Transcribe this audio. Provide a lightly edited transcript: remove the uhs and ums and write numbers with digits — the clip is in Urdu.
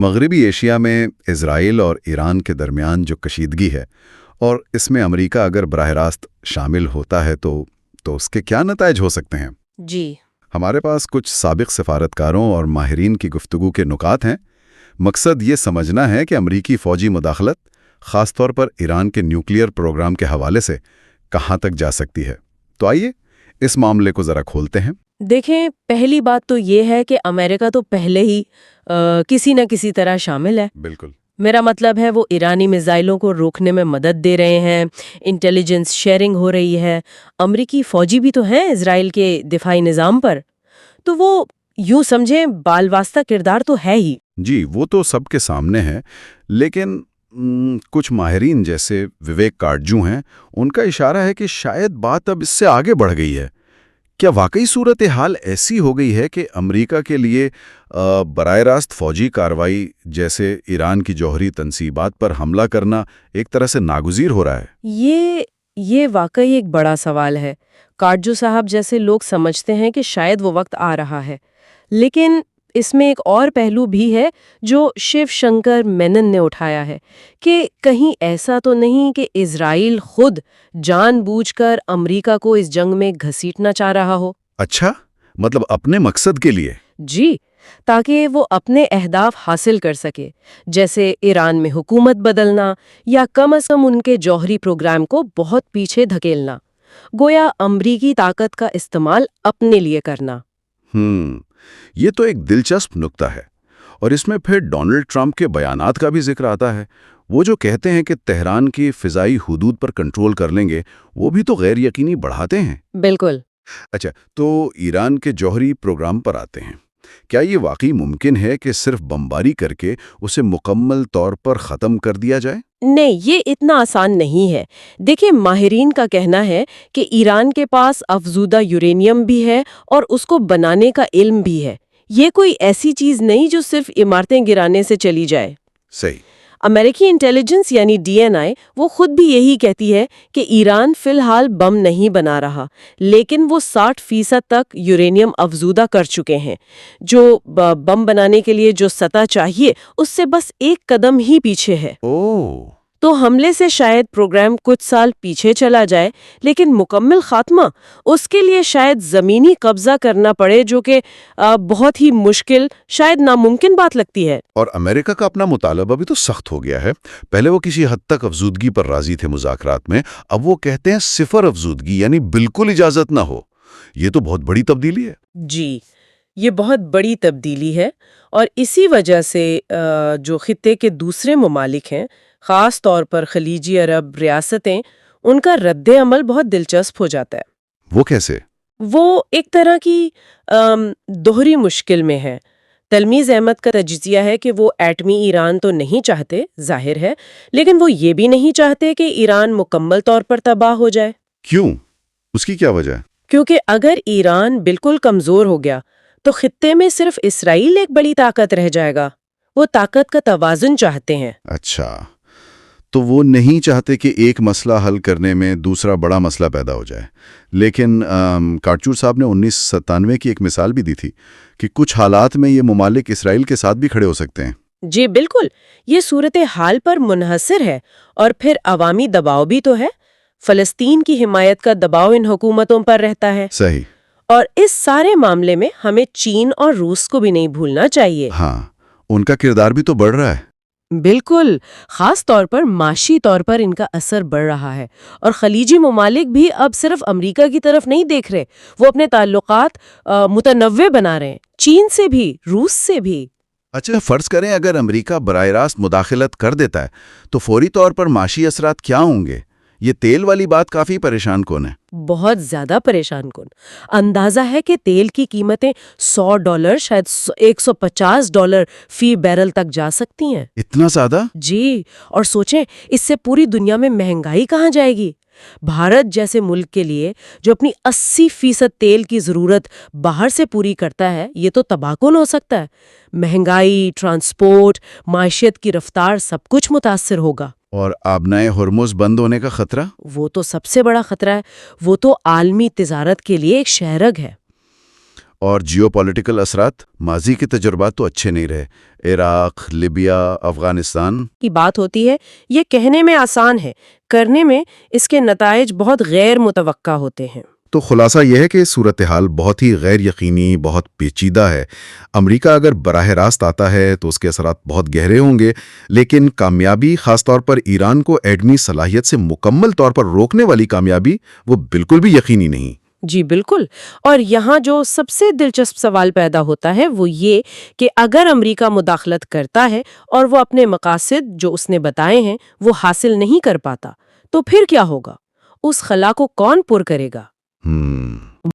مغربی ایشیا میں اسرائیل اور ایران کے درمیان جو کشیدگی ہے اور اس میں امریکہ اگر براہ راست شامل ہوتا ہے تو اس کے کیا نتائج ہو سکتے ہیں؟ جی ہمارے پاس کچھ سابق سفارتکاروں اور ماہرین کی گفتگو کے نکات ہیں۔ مقصد یہ سمجھنا ہے کہ امریکی فوجی مداخلت خاص طور پر ایران کے نیوکلیئر پروگرام کے حوالے سے کہاں تک جا سکتی ہے۔ تو آئیے اس معاملے کو ذرا کھولتے ہیں۔ دیکھیں، پہلی بات تو یہ ہے کہ امریکہ تو پہلے ہی کسی نہ کسی طرح شامل ہے۔ بالکل۔ میرا مطلب ہے وہ ایرانی میزائلوں کو روکنے میں مدد دے رہے ہیں، انٹیلیجنس شیئرنگ ہو رہی ہے، امریکی فوجی بھی تو ہیں اسرائیل کے دفاعی نظام پر، تو وہ یوں سمجھیں بال واسطہ کردار تو ہے ہی۔ جی، وہ تو سب کے سامنے ہے، لیکن کچھ ماہرین جیسے وویک کاٹجو ہیں، ان کا اشارہ ہے کہ شاید بات اب اس سے آگے بڑھ گئی ہے۔ کیا واقعی صورتحال ایسی ہو گئی ہے کہ امریکہ کے لیے براہ راست فوجی کارروائی جیسے ایران کی جوہری تنصیبات پر حملہ کرنا ایک طرح سے ناگزیر ہو رہا ہے؟ یہ واقعی ایک بڑا سوال ہے۔ کاٹجو صاحب جیسے لوگ سمجھتے ہیں کہ شاید وہ وقت آ رہا ہے، لیکن اس میں ایک اور پہلو بھی ہے جو شیو شنکر مینن نے اٹھایا ہے کہ کہیں ایسا تو نہیں کہ اسرائیل خود جان بوجھ کر امریکہ کو اس جنگ میں گھسیٹنا چاہ رہا ہو۔ اچھا، مطلب اپنے مقصد کے لیے؟ جی، تاکہ وہ اپنے اہداف حاصل کر سکے، جیسے ایران میں حکومت بدلنا یا کم از کم ان کے جوہری پروگرام کو بہت پیچھے دھکیلنا، گویا امریکی طاقت کا استعمال اپنے لیے کرنا۔ یہ تو ایک دلچسپ نکتہ ہے، اور اس میں پھر ڈونلڈ ٹرمپ کے بیانات کا بھی ذکر آتا ہے۔ وہ جو کہتے ہیں کہ تہران کی فضائی حدود پر کنٹرول کر لیں گے، وہ بھی تو غیر یقینی بڑھاتے ہیں۔ بالکل۔ اچھا، تو ایران کے جوہری پروگرام پر آتے ہیں۔ کیا یہ واقعی ممکن ہے کہ صرف بمباری کر کے اسے مکمل طور پر ختم کر دیا جائے؟ نہیں، یہ اتنا آسان نہیں ہے۔ دیکھیں، ماہرین کا کہنا ہے کہ ایران کے پاس افزودہ یورینیم بھی ہے اور اس کو بنانے کا علم بھی ہے۔ یہ کوئی ایسی چیز نہیں جو صرف عمارتیں گرانے سے چلی جائے۔ صحیح۔ امریکی انٹیلیجنس یعنی DNI وہ خود بھی یہی کہتی ہے کہ ایران فی الحال بم نہیں بنا رہا، لیکن وہ 60% تک یورینیم افزودہ کر چکے ہیں، جو بم بنانے کے لیے جو سطح چاہیے اس سے بس ایک قدم ہی پیچھے ہے۔ تو حملے سے شاید پروگرام کچھ سال پیچھے چلا جائے، لیکن مکمل خاتمہ اس کے لیے شاید زمینی قبضہ کرنا پڑے، جو کہ بہت ہی مشکل، شاید ناممکن بات لگتی ہے۔ اور امریکہ کا اپنا مطالبہ بھی تو سخت ہو گیا ہے۔ پہلے وہ کسی حد تک افزودگی پر راضی تھے مذاکرات میں، اب وہ کہتے ہیں صفر افزودگی، یعنی بالکل اجازت نہ ہو۔ یہ تو بہت بڑی تبدیلی ہے۔ جی، یہ بہت بڑی تبدیلی ہے، اور اسی وجہ سے جو خطے کے دوسرے ممالک ہیں، خاص طور پر خلیجی عرب ریاستیں، ان کا رد عمل بہت دلچسپ ہو جاتا ہے۔ وہ کیسے؟ وہ ایک طرح کی دوہری مشکل میں ہے۔ تلمیذ احمد کا تجزیہ ہے کہ وہ ایٹمی ایران تو نہیں چاہتے، ظاہر ہے، لیکن وہ یہ بھی نہیں چاہتے کہ ایران مکمل طور پر تباہ ہو جائے۔ کیوں؟ اس کی کیا وجہ ہے؟ کیونکہ اگر ایران بالکل کمزور ہو گیا تو خطے میں صرف اسرائیل ایک بڑی طاقت رہ جائے گا۔ وہ طاقت کا توازن چاہتے ہیں۔ اچھا، تو وہ نہیں چاہتے کہ ایک مسئلہ حل کرنے میں دوسرا بڑا مسئلہ پیدا ہو جائے۔ لیکن کاٹچور صاحب نے 1997 کی ایک مثال بھی دی تھی کہ کچھ حالات میں یہ ممالک اسرائیل کے ساتھ بھی کھڑے ہو سکتے ہیں۔ جی بالکل، یہ صورتحال پر منحصر ہے، اور پھر عوامی دباؤ بھی تو ہے۔ فلسطین کی حمایت کا دباؤ ان حکومتوں پر رہتا ہے۔ صحیح۔ اور اس سارے معاملے میں ہمیں چین اور روس کو بھی نہیں بھولنا چاہیے۔ ہاں، ان کا کردار بھی تو بڑھ رہا ہے۔ بالکل، خاص طور پر معاشی طور پر ان کا اثر بڑھ رہا ہے، اور خلیجی ممالک بھی اب صرف امریکہ کی طرف نہیں دیکھ رہے، وہ اپنے تعلقات متنوع بنا رہے ہیں، چین سے بھی، روس سے بھی۔ اچھا، فرض کریں اگر امریکہ براہ راست مداخلت کر دیتا ہے تو فوری طور پر معاشی اثرات کیا ہوں گے؟ یہ تیل والی بات کافی پریشان کن ہے۔ بہت زیادہ پریشان کن۔ اندازہ ہے کہ تیل کی قیمتیں $100 شاید $150 فی بیرل تک جا سکتی ہیں۔ اتنا زیادہ؟ جی، اور سوچیں اس سے پوری دنیا میں مہنگائی کہاں جائے گی۔ بھارت جیسے ملک کے لیے جو اپنی 80% تیل کی ضرورت باہر سے پوری کرتا ہے، یہ تو تباہ کن ہو سکتا ہے۔ مہنگائی، ٹرانسپورٹ، معیشت کی رفتار، سب کچھ متاثر ہوگا۔ اور آبنائے ہرمز بند ہونے کا خطرہ؟ وہ تو سب سے بڑا خطرہ ہے، وہ تو عالمی تجارت کے لیے ایک شہرگ ہے۔ اور جیو پولیٹیکل اثرات، ماضی کے تجربات تو اچھے نہیں رہے، عراق، لیبیا، افغانستان۔ کی بات ہوتی ہے، یہ کہنے میں آسان ہے، کرنے میں اس کے نتائج بہت غیر متوقع ہوتے ہیں۔ تو خلاصہ یہ ہے کہ صورتحال بہت ہی غیر یقینی، بہت پیچیدہ ہے۔ امریکہ اگر براہ راست آتا ہے تو اس کے اثرات بہت گہرے ہوں گے، لیکن کامیابی، خاص طور پر ایران کو ایٹمی صلاحیت سے مکمل طور پر روکنے والی کامیابی، وہ بالکل بھی یقینی نہیں۔ جی بالکل، اور یہاں جو سب سے دلچسپ سوال پیدا ہوتا ہے وہ یہ کہ اگر امریکہ مداخلت کرتا ہے اور وہ اپنے مقاصد جو اس نے بتائے ہیں وہ حاصل نہیں کر پاتا، تو پھر کیا ہوگا؟ اس خلا کو کون پر کرے گا؟